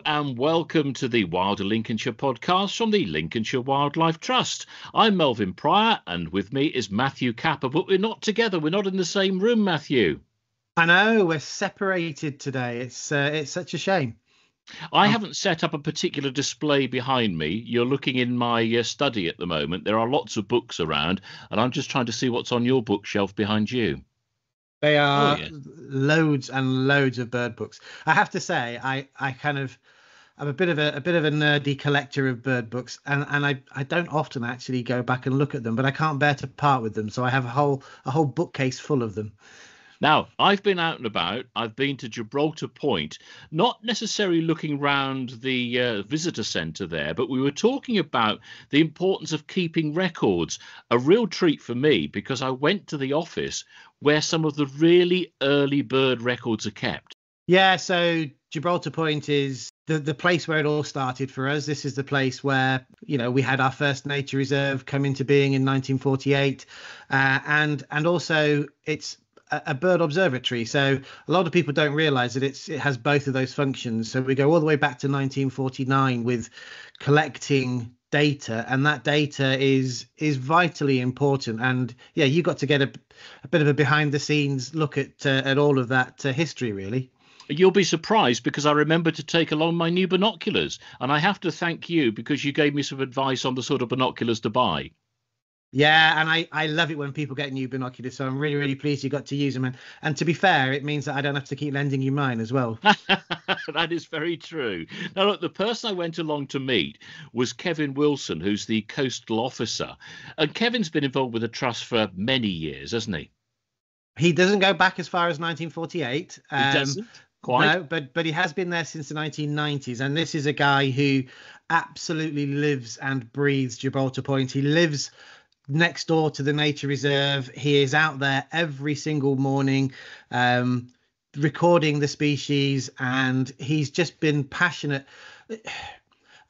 Hello and welcome to the Wilder Lincolnshire podcast from the Lincolnshire Wildlife Trust. I'm Melvyn Pryor and with me is Matthew Capper, but we're not together. We're not in the same room, Matthew. I know, we're separated today. It's such a shame. I haven't set up a particular display behind me. You're looking in my study at the moment. There are lots of books around and I'm just trying to see what's on your bookshelf behind you. They are loads and loads of bird books. I have to say, I'm a bit of a nerdy collector of bird books, and I don't often actually go back and look at them, but I can't bear to part with them. So I have a whole bookcase full of them. Now, I've been out and about. I've been to Gibraltar Point, not necessarily looking round the visitor centre there, but we were talking about the importance of keeping records. A real treat for me because I went to the office where some of the really early bird records are kept. Yeah, so Gibraltar Point is the place where it all started for us. This is the place where, we had our first nature reserve come into being in 1948. And also it's a bird observatory. So a lot of people don't realize that it has both of those functions. So we go all the way back to 1949 with collecting data, and that data is vitally important. And yeah, you got to get a bit of a behind the scenes look at all of that history, really. You'll be surprised because I remember to take along my new binoculars, and I have to thank you because you gave me some advice on the sort of binoculars to buy. Yeah, and I love it when people get new binoculars, so I'm really, really pleased you got to use them. And to be fair, it means that I don't have to keep lending you mine as well. That is very true. Now, look, the person I went along to meet was Kev Wilson, who's the Coastal Officer. And Kevin's been involved with the Trust for many years, hasn't he? He doesn't go back as far as 1948. He doesn't? Quite. No, but he has been there since the 1990s. And this is a guy who absolutely lives and breathes Gibraltar Point. He lives next door to the nature reserve. He is out there every single morning recording the species, and he's just been passionate.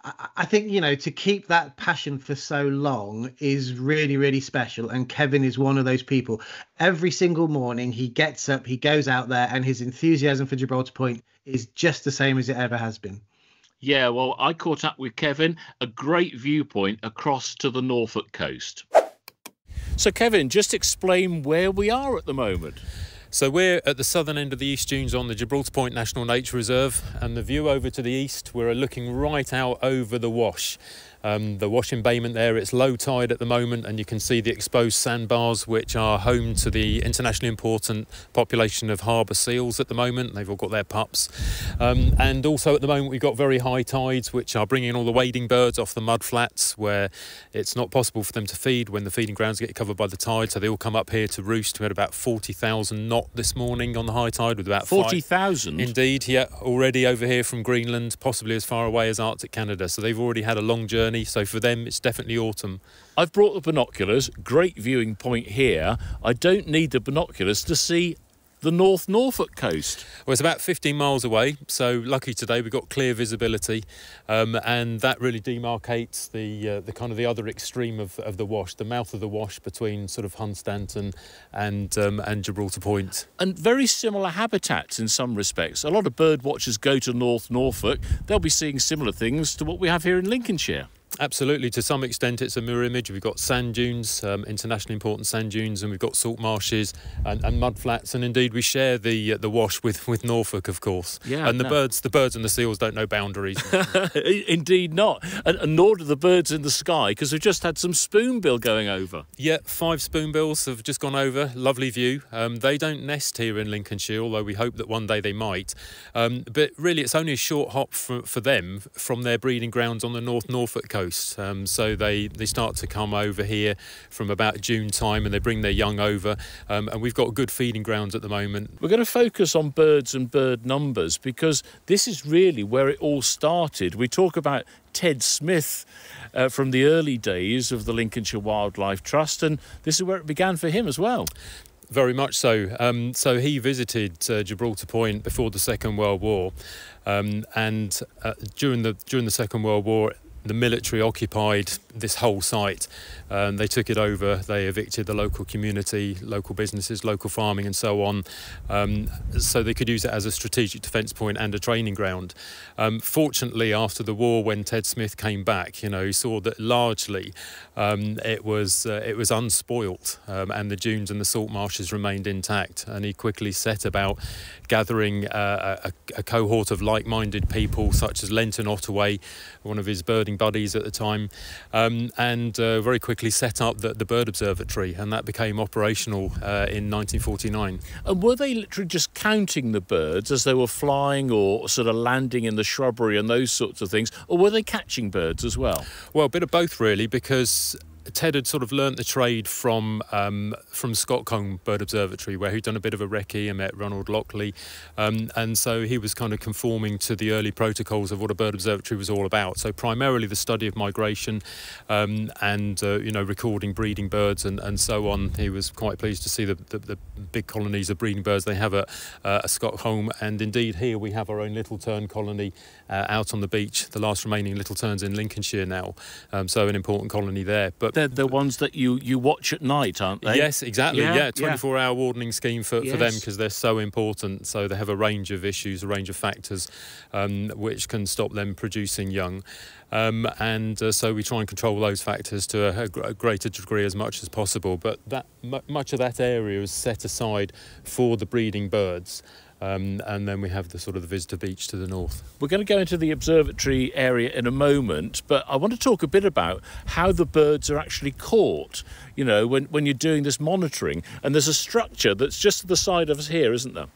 I think, to keep that passion for so long is really, really special. And Kevin is one of those people. Every single morning he gets up, he goes out there, and his enthusiasm for Gibraltar Point is just the same as it ever has been. Yeah, well, I caught up with Kevin, a great viewpoint across to the Norfolk coast. So, Kevin, just explain where we are at the moment. So we're at the southern end of the East Dunes on the Gibraltar Point National Nature Reserve, and the view over to the east, we're looking right out over the Wash. The Wash embayment there, it's low tide at the moment, and you can see the exposed sandbars, which are home to the internationally important population of harbour seals at the moment. They've all got their pups. And also at the moment we've got very high tides, which are bringing all the wading birds off the mud flats where it's not possible for them to feed when the feeding grounds get covered by the tide, so they all come up here to roost. We had about 40,000 knot this morning on the high tide with about 40,000? Indeed, yeah, already over here from Greenland, possibly as far away as Arctic Canada. So they've already had a long journey. So for them, it's definitely autumn. I've brought the binoculars. Great viewing point here. I don't need the binoculars to see the North Norfolk coast. Well, it's about 15 miles away, so lucky today we've got clear visibility, and that really demarcates the kind of the other extreme of the Wash, the mouth of the Wash between sort of Hunstanton and Gibraltar Point. And very similar habitats in some respects. A lot of bird watchers go to North Norfolk. They'll be seeing similar things to what we have here in Lincolnshire. Absolutely, to some extent it's a mirror image. We've got sand dunes, internationally important sand dunes, and we've got salt marshes and mud flats, and indeed we share the Wash with Norfolk, of course. Yeah, and the birds and the seals don't know boundaries. Indeed not, and nor do the birds in the sky, because we've just had some spoonbill going over. Yeah, 5 spoonbills have just gone over. Lovely view. They don't nest here in Lincolnshire, although we hope that one day they might. But really, it's only a short hop for them from their breeding grounds on the North Norfolk coast. So they start to come over here from about June time, and they bring their young over, and we've got good feeding grounds at the moment. We're going to focus on birds and bird numbers because this is really where it all started. We talk about Ted Smith from the early days of the Lincolnshire Wildlife Trust, and this is where it began for him as well. Very much so. So he visited Gibraltar Point before the Second World War, and during the Second World War, the military occupied this whole site. They took it over, they evicted the local community, local businesses, local farming and so on, so they could use it as a strategic defence point and a training ground. Fortunately, after the war, when Ted Smith came back, he saw that largely it was unspoilt, and the dunes and the salt marshes remained intact, and he quickly set about gathering a cohort of like-minded people such as Lenton Ottaway, one of his birding buddies at the time, and very quickly set up the bird observatory, and that became operational in 1949. And were they literally just counting the birds as they were flying or sort of landing in the shrubbery and those sorts of things, or were they catching birds as well? Well, a bit of both really, because Ted had sort of learnt the trade from Scotcombe Bird Observatory, where he'd done a bit of a recce and met Ronald Lockley, and so he was kind of conforming to the early protocols of what a bird observatory was all about. So primarily the study of migration, and recording breeding birds and so on. He was quite pleased to see the big colonies of breeding birds they have at Scotcombe, and indeed here we have our own little tern colony out on the beach, the last remaining little terns in Lincolnshire now, so an important colony there. But they're the ones that you watch at night, aren't they? Yes, exactly. Yeah, 24-hour wardening scheme for them, because they're so important. So they have a range of issues, a range of factors which can stop them producing young. So we try and control those factors to a greater degree as much as possible. But much of that area is set aside for the breeding birds. And then we have the sort of the visitor beach to the north. We're going to go into the observatory area in a moment, but I want to talk a bit about how the birds are actually caught, when you're doing this monitoring. And there's a structure that's just to the side of us here, isn't there?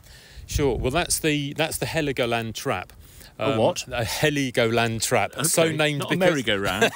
Sure. Well, that's the Heligoland trap. A what? A Heligoland trap. Okay. So named not because... a merry-go-round.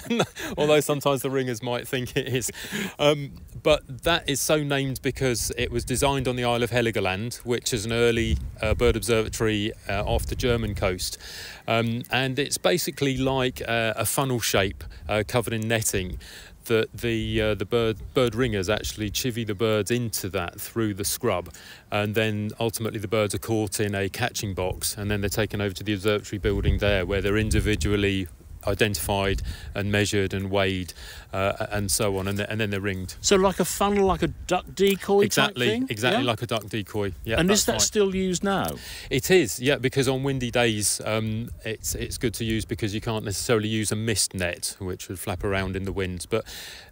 no, although sometimes the ringers might think it is. But that is so named because it was designed on the Isle of Heligoland, which is an early bird observatory off the German coast. And it's basically like a funnel shape covered in netting, that the bird ringers actually chivvy the birds into that through the scrub, and then ultimately the birds are caught in a catching box, and then they're taken over to the observatory building there, where they're individually identified and measured and weighed, and so on, and then they're ringed. So like a funnel, like a duck decoy type thing? Exactly, like a duck decoy. Yeah. And is that still used now? It is, yeah, because on windy days it's good to use, because you can't necessarily use a mist net, which would flap around in the wind. But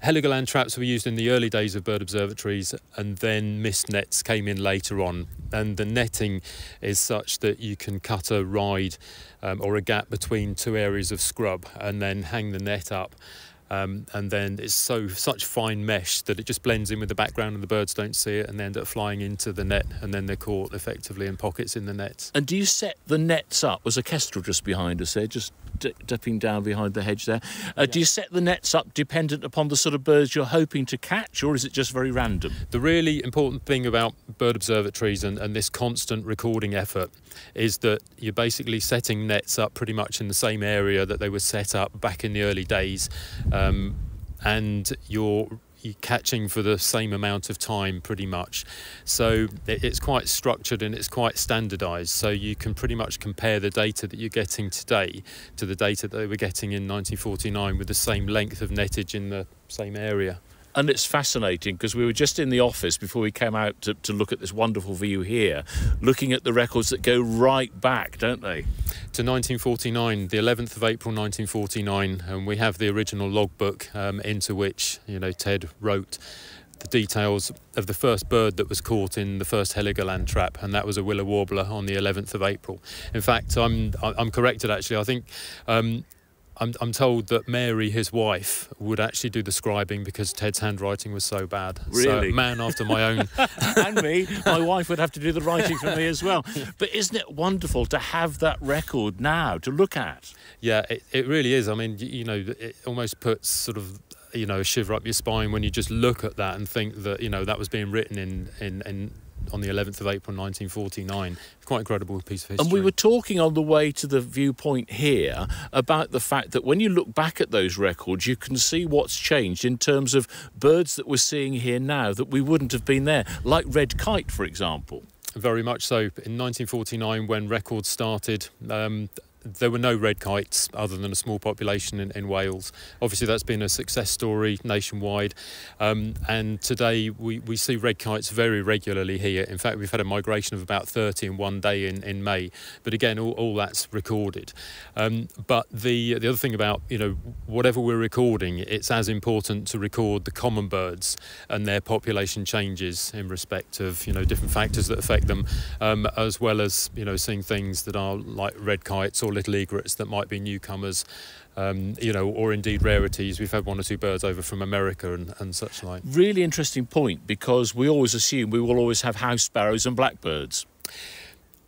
Heligoland traps were used in the early days of bird observatories, and then mist nets came in later on. And the netting is such that you can cut a ride or a gap between two areas of scrub, and then hang the net up, and then it's such fine mesh that it just blends in with the background and the birds don't see it, and they end up flying into the net, and then they're caught effectively in pockets in the nets. And do you set the nets up? There's a kestrel just behind us there, just dipping down behind the hedge there. Do you set the nets up dependent upon the sort of birds you're hoping to catch, or is it just very random? The really important thing about bird observatories and this constant recording effort is that you're basically setting nets up pretty much in the same area that they were set up back in the early days, and you're catching for the same amount of time pretty much. So it's quite structured and it's quite standardised, so you can pretty much compare the data that you're getting today to the data that they were getting in 1949 with the same length of nettage in the same area. And it's fascinating, because we were just in the office before we came out to look at this wonderful view here, looking at the records that go right back, don't they? To 1949, the 11th of April 1949, and we have the original logbook into which Ted wrote the details of the first bird that was caught in the first Heligoland trap, and that was a willow warbler on the 11th of April. In fact, I'm corrected actually. I think I'm told that Mary, his wife, would actually do the scribing because Ted's handwriting was so bad. Really? So, man after my own. And me, my wife would have to do the writing for me as well. But isn't it wonderful to have that record now to look at? Yeah, it really is. I mean, it almost puts sort of a shiver up your spine when you just look at that and think that that was being written in on the 11th of April 1949. Quite a incredible piece of history. And we were talking on the way to the viewpoint here about the fact that when you look back at those records, you can see what's changed in terms of birds that we're seeing here now that we wouldn't have been there, like red kite, for example. Very much so. In 1949, when records started, there were no red kites other than a small population in Wales. Obviously, that's been a success story nationwide. And today we see red kites very regularly here. In fact, we've had a migration of about 30 in one day in May. But again, all that's recorded. But the other thing about, whatever we're recording, it's as important to record the common birds and their population changes in respect of, different factors that affect them, as well as, seeing things that are like red kites or little egrets that might be newcomers, or indeed rarities. We've had one or two birds over from America and such like. Really interesting point, because we always assume we will always have house sparrows and blackbirds.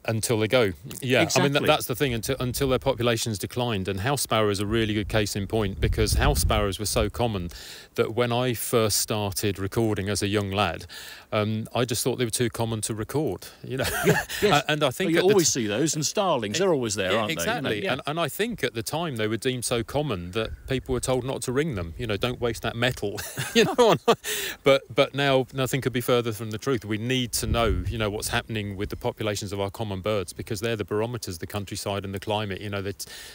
Until they go. Yeah, exactly. I mean, that's the thing, until their populations declined. And house sparrows are a really good case in point, because house sparrows were so common that when I first started recording as a young lad, I just thought they were too common to record, Yeah, yes. And I think you always see those, and starlings, they're always there, aren't exactly. they? And I think at the time they were deemed so common that people were told not to ring them. Don't waste that metal. But now nothing could be further from the truth. We need to know, what's happening with the populations of our common birds, because they're the barometers, the countryside and the climate.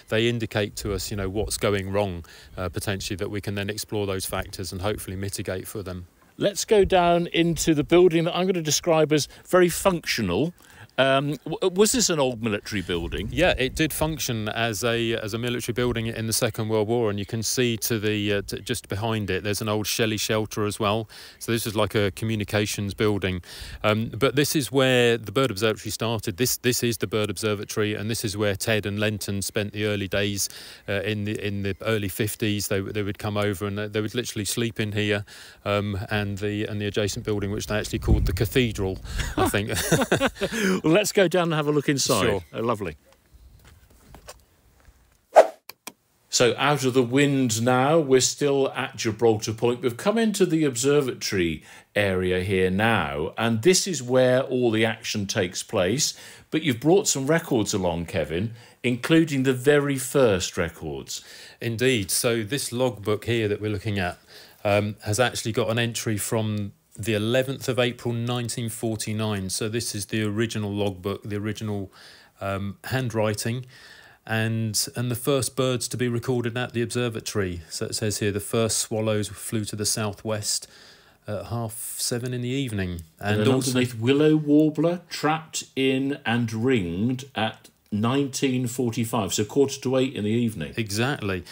They indicate to us, what's going wrong potentially, that we can then explore those factors and hopefully mitigate for them. Let's go down into the building that I'm going to describe as very functional. Was this an old military building? Yeah, it did function as a military building in the Second World War, and you can see to the just behind it there's an old Shelley shelter as well. So this is like a communications building. But this is where the bird observatory started. This is the bird observatory, and this is where Ted and Lenton spent the early days in the early 50s. They would come over and they would literally sleep in here, and the adjacent building, which they actually called the cathedral, I think. Well, let's go down and have a look inside. Sure. Oh, lovely. So out of the wind now, we're still at Gibraltar Point. We've come into the observatory area here now, and this is where all the action takes place. But you've brought some records along, Kevin, including the very first records. Indeed. So this logbook here that we're looking at has actually got an entry from the 11th of April 1949. So this is the original logbook, the original handwriting, and the first birds to be recorded at the observatory. So it says here the first swallows flew to the southwest at 7:30 in the evening. And underneath, willow warbler trapped in and ringed at 19:45, so 7:45 in the evening. Exactly.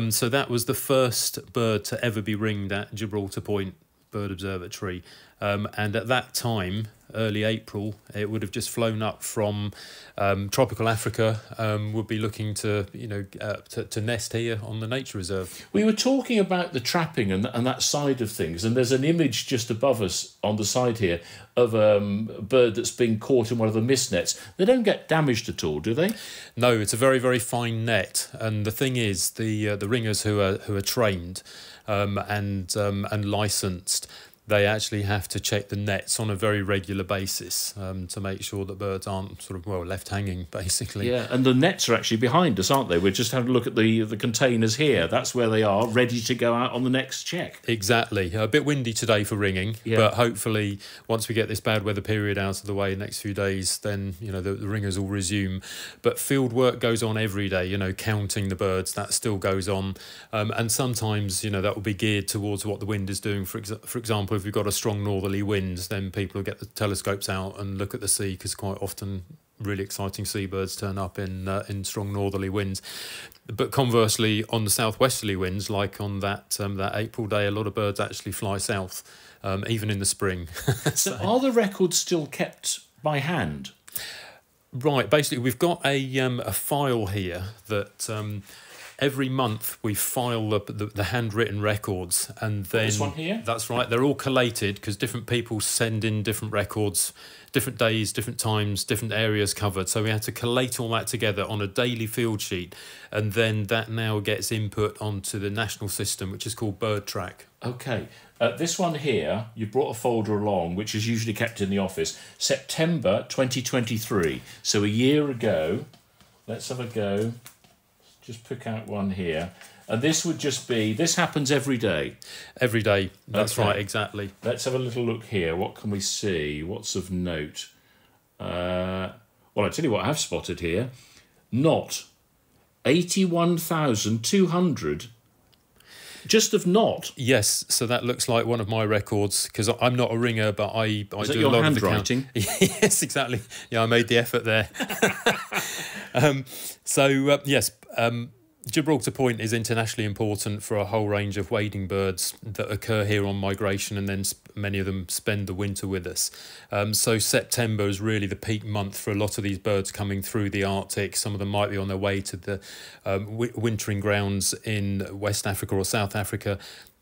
So that was the first bird to ever be ringed at Gibraltar Point Bird Observatory, and at that time, early April, it would have just flown up from tropical Africa, would be looking to nest here on the nature reserve. We were talking about the trapping and that side of things, and there's an image just above us on the side here of a bird that's been caught in one of the mist nets. They don't get damaged at all, do they? No, it's a very, very fine net, and the thing is, the ringers who are trained and licensed, they actually have to check the nets on a very regular basis to make sure that birds aren't left hanging, basically. Yeah, and the nets are actually behind us, aren't they? We're just having a look at the containers here. That's where they are, ready to go out on the next check. Exactly. A bit windy today for ringing, but hopefully once we get this bad weather period out of the way next few days, then the ringers will resume. But field work goes on every day, counting the birds, that still goes on. And sometimes, that will be geared towards what the wind is doing. For example, if we've got a strong northerly wind, then people will get the telescopes out and look at the sea, because quite often really exciting seabirds turn up in strong northerly winds. But conversely, on the southwesterly winds, like on that April day, a lot of birds actually fly south, even in the spring. So are the records still kept by hand? Right, basically we've got a file here that every month we file the handwritten records, and then this one here? That's right. They're all collated because different people send in different records, different days, different times, different areas covered. So we had to collate all that together on a daily field sheet, and then that now gets input onto the national system, which is called Bird Track. Okay. This one here, you brought a folder along, which is usually kept in the office. September 2023. So a year ago. Let's have a go. Just pick out one here. And this would just be, this happens every day. Every day, that's Okay. right, exactly. Let's have a little look here. What can we see? What's of note? Well, I tell you what I have spotted here. Not 81,200 just of knot. Yes, so that looks like one of my records, because I'm not a ringer, but I do a lot of the handwriting? Yes, exactly. Yeah, I made the effort there. Yes, Gibraltar Point is internationally important for a whole range of wading birds that occur here on migration, and then many of them spend the winter with us. So September is really the peak month for a lot of these birds coming through the Arctic. Some of them might be on their way to the wintering grounds in West Africa or South Africa.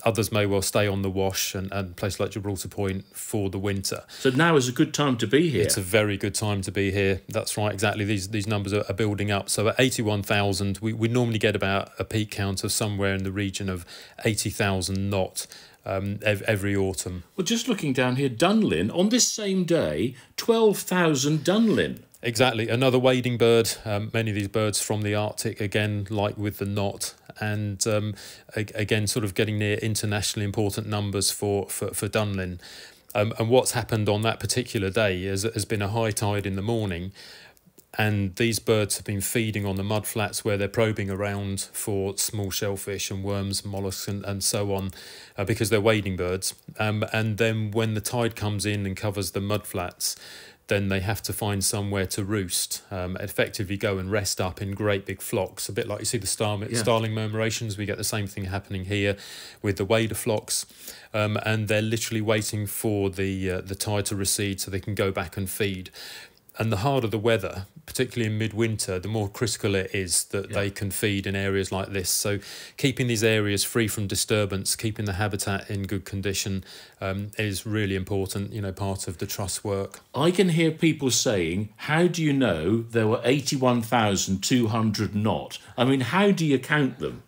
Others may well stay on the Wash and places like Gibraltar Point for the winter. So now is a good time to be here. It's a very good time to be here. That's right, exactly. These numbers are building up. So at 81,000, we normally get about a peak count of somewhere in the region of 80,000 knot every autumn. Well, just looking down here, Dunlin, on this same day, 12,000 Dunlin. Exactly, another wading bird. Many of these birds from the Arctic, again, like with the knot, and again, sort of getting near internationally important numbers for Dunlin. And what's happened on that particular day has been a high tide in the morning, and these birds have been feeding on the mudflats where they're probing around for small shellfish and worms, mollusks and so on, because they're wading birds. And then when the tide comes in and covers the mudflats, then they have to find somewhere to roost, effectively go and rest up in great big flocks, a bit like you see the starling murmurations. We get the same thing happening here with the wader flocks, and they're literally waiting for the tide to recede so they can go back and feed. And the harder the weather, particularly in midwinter, the more critical it is that they can feed in areas like this. So keeping these areas free from disturbance, keeping the habitat in good condition is really important, part of the trust work. I can hear people saying, how do you know there were 81,200 knot? I mean, how do you count them?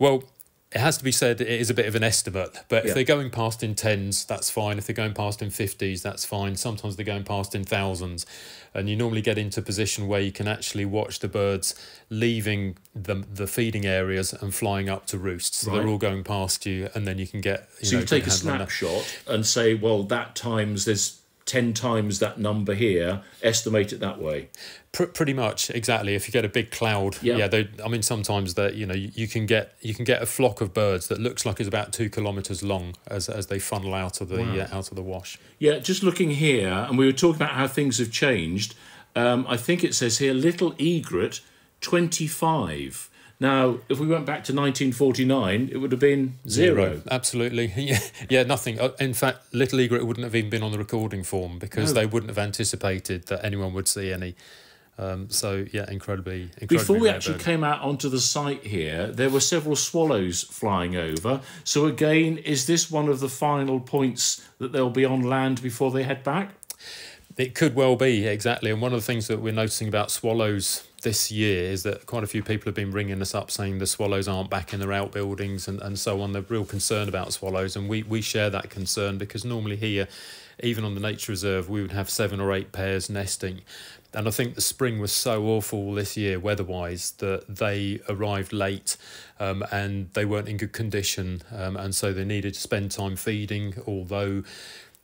Well, it has to be said it is a bit of an estimate, but if they're going past in tens, that's fine. If they're going past in 50s, that's fine. Sometimes they're going past in thousands, and you normally get into a position where you can actually watch the birds leaving the feeding areas and flying up to roost. So they're all going past you, and then you can get... So you take a snapshot and say, well, that times there's 10 times that number here, estimate it that way. Pretty much, exactly. If you get a big cloud, sometimes that you can get a flock of birds that looks like it's about 2 kilometres long as they funnel out of the wash. Yeah, just looking here, and we were talking about how things have changed. I think it says here, little egret, 25. Now, if we went back to 1949, it would have been zero. Absolutely. Yeah, nothing. In fact, little egret wouldn't have even been on the recording form because they wouldn't have anticipated that anyone would see any. Incredibly Before we rare actually bird. came out onto the site here, there were several swallows flying over. So again, is this one of the final points that they'll be on land before they head back? It could well be, exactly. And one of the things that we're noticing about swallows this year is that quite a few people have been ringing us up saying the swallows aren't back in their outbuildings and so on. They're real concerned about swallows, and we share that concern because normally here, even on the nature reserve, we would have 7 or 8 pairs nesting. And I think the spring was so awful this year weather-wise that they arrived late and they weren't in good condition, and so they needed to spend time feeding, although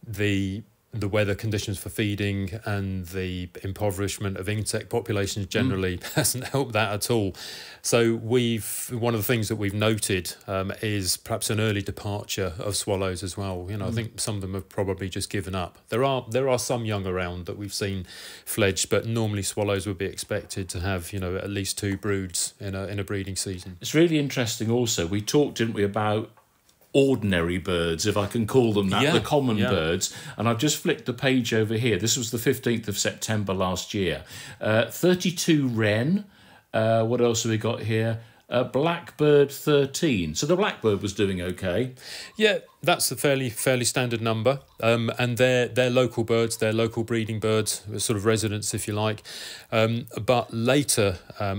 the weather conditions for feeding and the impoverishment of insect populations generally hasn't helped that at all. So one of the things that we've noted is perhaps an early departure of swallows as well. I think some of them have probably just given up. There are some young around that we've seen fledged, but normally swallows would be expected to have at least 2 broods in a breeding season. It's really interesting also. We talked, didn't we, about ordinary birds, if I can call them that, the common birds. And I've just flicked the page over here. This was the 15th of September last year. 32 wren. What else have we got here? Blackbird 13. So the blackbird was doing okay. Yeah, that's a fairly standard number. And they're local birds, they're local breeding birds, sort of residents, if you like. But later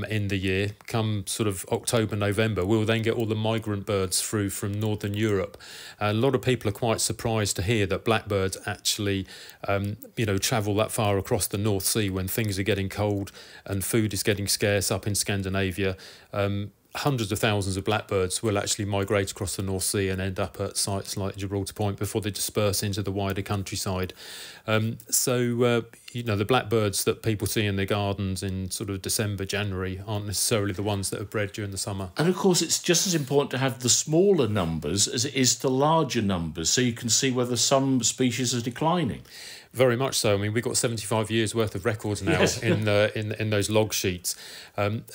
in the year, come sort of October, November, we'll then get all the migrant birds through from Northern Europe. A lot of people are quite surprised to hear that blackbirds actually, travel that far across the North Sea when things are getting cold and food is getting scarce up in Scandinavia. Hundreds of thousands of blackbirds will actually migrate across the North Sea and end up at sites like Gibraltar Point before they disperse into the wider countryside. the blackbirds that people see in their gardens in sort of December, January aren't necessarily the ones that are bred during the summer. And of course, it's just as important to have the smaller numbers as it is the larger numbers, so you can see whether some species are declining. Very much so. I mean, we've got 75 years worth of records now. Yes. in those log sheets.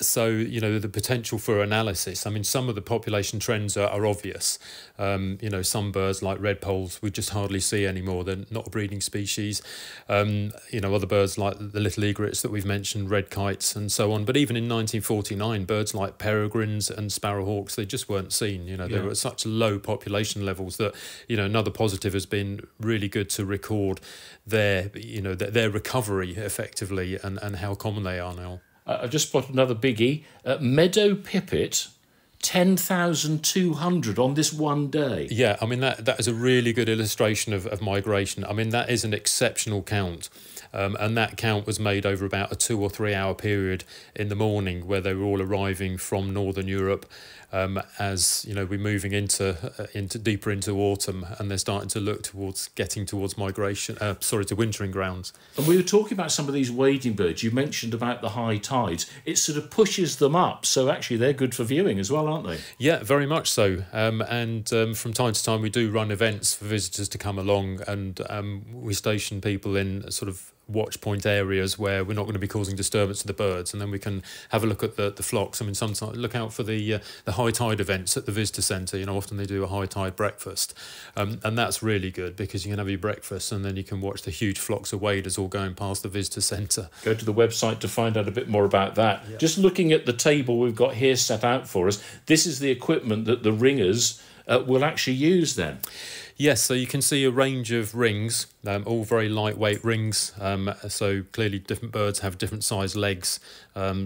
So, the potential for analysis. I mean, some of the population trends are obvious. Some birds like redpolls we just hardly see anymore. They're not a breeding species. Other birds like the little egrets that we've mentioned, red kites and so on. But even in 1949, birds like peregrines and sparrowhawks, they just weren't seen. They were at such low population levels that, another positive has been really good to record their recovery effectively and how common they are now. I've just spotted another biggie. Meadow pipit, 10,200 on this one day. Yeah, I mean, that is a really good illustration of migration. I mean, that is an exceptional count. And that count was made over about a 2 or 3 hour period in the morning where they were all arriving from Northern Europe as, we're moving into deeper into autumn, and they're starting to look towards migration, to wintering grounds. And we were talking about some of these wading birds. You mentioned about the high tides. It sort of pushes them up, so actually they're good for viewing as well, aren't they? Yeah, very much so. And from time to time we do run events for visitors to come along, and we station people in sort of watch point areas where we're not going to be causing disturbance to the birds, and then we can have a look at the flocks. I mean, sometimes look out for the high tide events at the visitor centre. Often they do a high tide breakfast, and that's really good because you can have your breakfast and then you can watch the huge flocks of waders all going past the visitor centre. Go to the website to find out a bit more about that. Yeah. Just looking at the table we've got here set out for us, this is the equipment that the ringers will actually use then. Yes, so you can see a range of rings, all very lightweight rings. So clearly different birds have different size legs.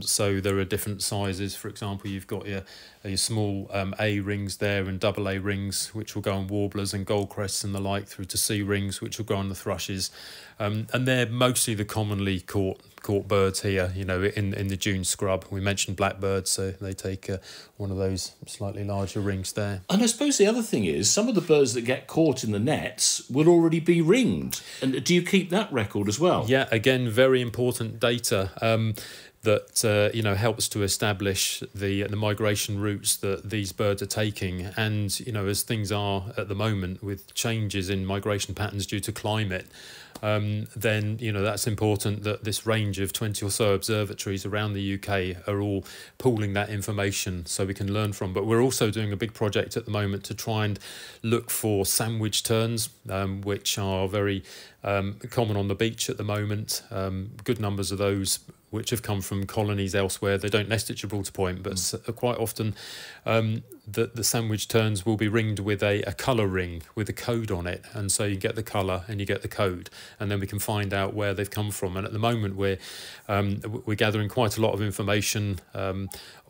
So there are different sizes. For example, you've got your small A rings there and double A rings, which will go on warblers and goldcrests and the like, through to C rings, which will go on the thrushes. And they're mostly the commonly caught birds here, in the dune scrub. We mentioned blackbirds, so they take one of those slightly larger rings there. And I suppose the other thing is some of the birds that get caught in the nets will already be ringed. And do you keep that record as well? Yeah, again, very important data. That helps to establish the migration routes that these birds are taking, and as things are at the moment with changes in migration patterns due to climate, then that's important that this range of 20 or so observatories around the UK are all pooling that information so we can learn from. But we're also doing a big project at the moment to try and look for sandwich terns, which are very common on the beach at the moment. Good numbers of those which have come from colonies elsewhere. They don't nest at Gibraltar Point, but quite often the sandwich terns will be ringed with a colour ring with a code on it. And so you get the colour and you get the code, and then we can find out where they've come from. And at the moment we're gathering quite a lot of information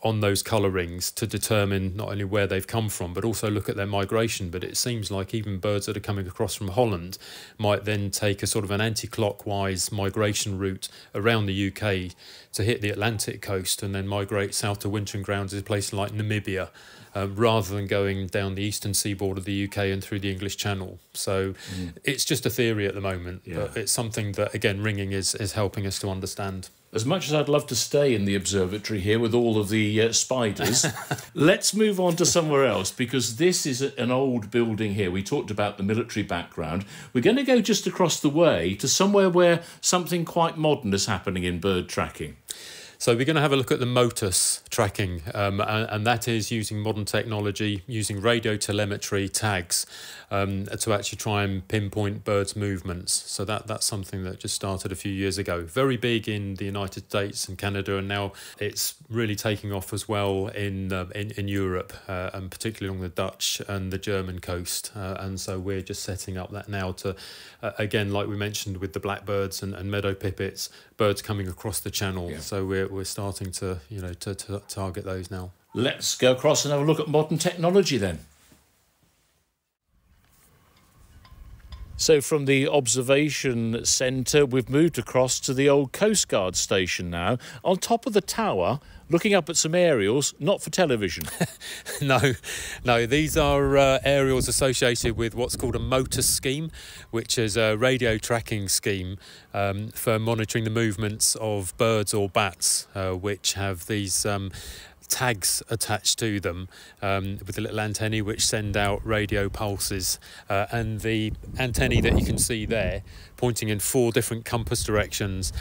on those colour rings to determine not only where they've come from, but also look at their migration. But it seems like even birds that are coming across from Holland might then take a sort of an anti-clockwise migration route around the UK to hit the Atlantic coast and then migrate south to wintering grounds in places like Namibia, rather than going down the eastern seaboard of the UK and through the English Channel. So it's just a theory at the moment, but it's something that, again, ringing is helping us to understand. As much as I'd love to stay in the observatory here with all of the spiders, let's move on to somewhere else, because this is an old building here. We talked about the military background. We're going to go just across the way to somewhere where something quite modern is happening in bird tracking. So we're going to have a look at the MOTUS tracking, and that is using modern technology, using radio telemetry tags to actually try and pinpoint birds' movements. So that's something that just started a few years ago. Very big in the United States and Canada, and now it's really taking off as well in Europe, and particularly along the Dutch and the German coast. And so we're just setting up that now to, again, like we mentioned with the blackbirds and meadow pipits, birds coming across the channel. Yeah. So we're starting to target those now. Let's go across and have a look at modern technology then. So from the observation centre, we've moved across to the old Coast Guard station now. On top of the tower looking up at some aerials, not for television. No, these are aerials associated with what's called a MOTOS scheme, which is a radio tracking scheme for monitoring the movements of birds or bats, which have these tags attached to them with the little antennae which send out radio pulses, and the antennae that you can see there pointing in 4 different compass directions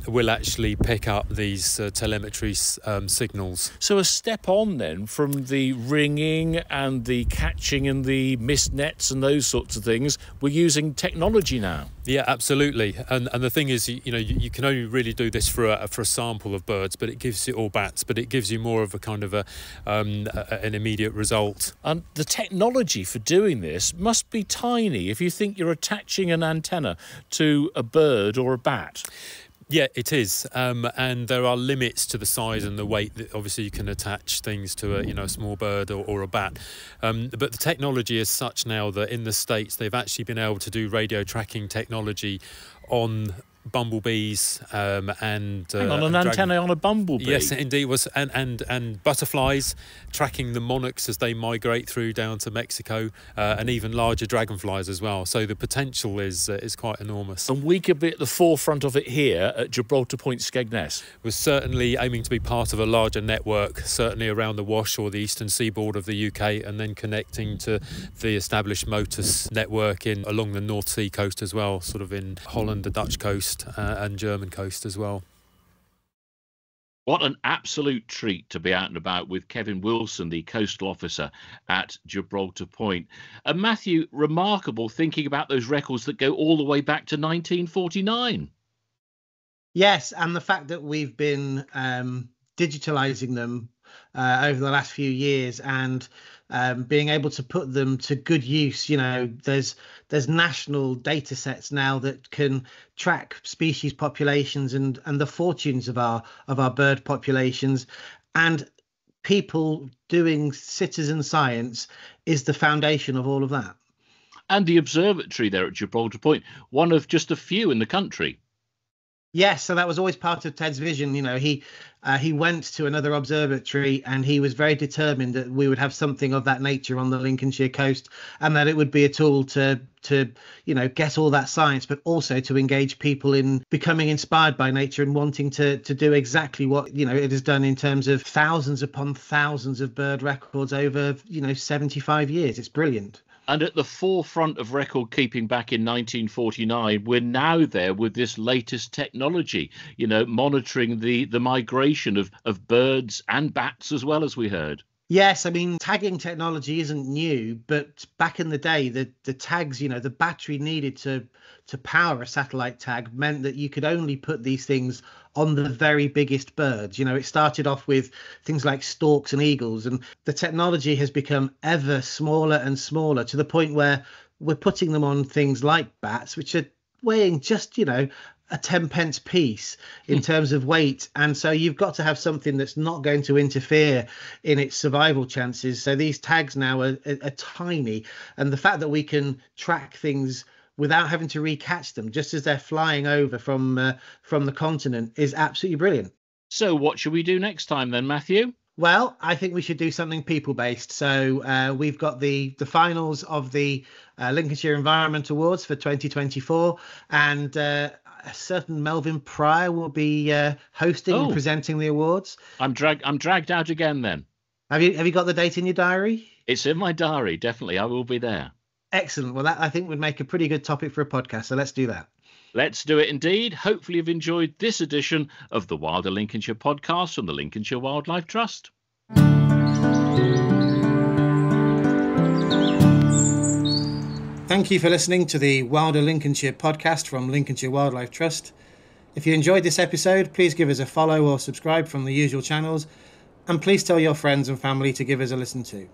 will actually pick up these telemetry signals. So a step on then from the ringing and the catching and the mist nets and those sorts of things, we're using technology now. Yeah, absolutely. And the thing is, you can only really do this for a sample of birds, but it gives you, or bats, but it gives you more of a kind of an immediate result. And the technology for doing this must be tiny if you think you're attaching an antenna to a bird or a bat. Yeah, it is, and there are limits to the size and the weight that obviously you can attach things to a small bird or a bat. But the technology is such now that in the States they've actually been able to do radio tracking technology on bumblebees and hang on, an antenna on a bumblebee? Yes, indeed. Was and butterflies, tracking the monarchs as they migrate through down to Mexico, and even larger dragonflies as well. So the potential is quite enormous. And we could be at the forefront of it here at Gibraltar Point, Skegness. We're certainly aiming to be part of a larger network, certainly around the Wash or the eastern seaboard of the UK, and then connecting to the established MOTOS network along the North Sea coast as well, sort of in Holland, the Dutch coast, and German coast as well. What an absolute treat to be out and about with Kevin Wilson, the Coastal Officer at Gibraltar Point. And Matthew, remarkable thinking about those records that go all the way back to 1949. Yes, and the fact that we've been digitalising them over the last few years and being able to put them to good use. There's national data sets now that can track species populations and the fortunes of our bird populations, and people doing citizen science is the foundation of all of that. And the observatory there at Gibraltar Point, one of just a few in the country. Yes, so that was always part of Ted's vision. He went to another observatory and he was very determined that we would have something of that nature on the Lincolnshire coast, and that it would be a tool to get all that science, but also to engage people in becoming inspired by nature and wanting to do exactly what it has done in terms of thousands upon thousands of bird records over 75 years. It's brilliant. And at the forefront of record keeping back in 1949, we're now there with this latest technology, monitoring the migration of birds and bats as well, as we heard. Yes, I mean, tagging technology isn't new, but back in the day, the tags, the battery needed to power a satellite tag meant that you could only put these things on the very biggest birds. It started off with things like storks and eagles, and the technology has become ever smaller and smaller to the point where we're putting them on things like bats, which are weighing just, a 10 pence piece in terms of weight. And so you've got to have something that's not going to interfere in its survival chances. So these tags now are tiny. And the fact that we can track things without having to recatch them just as they're flying over from the continent is absolutely brilliant. So what should we do next time then, Matthew? Well, I think we should do something people-based. So we've got the finals of the Lincolnshire Environment Awards for 2024, and a certain Melvyn Pryor will be hosting and presenting the awards. I'm dragged out again then. Have you got the date in your diary? It's in my diary, definitely. I will be there. Excellent. Well, that I think would make a pretty good topic for a podcast. So let's do that. Let's do it indeed. Hopefully you've enjoyed this edition of the Wilder Lincolnshire podcast from the Lincolnshire Wildlife Trust. Thank you for listening to the Wilder Lincolnshire podcast from Lincolnshire Wildlife Trust. If you enjoyed this episode, please give us a follow or subscribe from the usual channels, and please tell your friends and family to give us a listen too.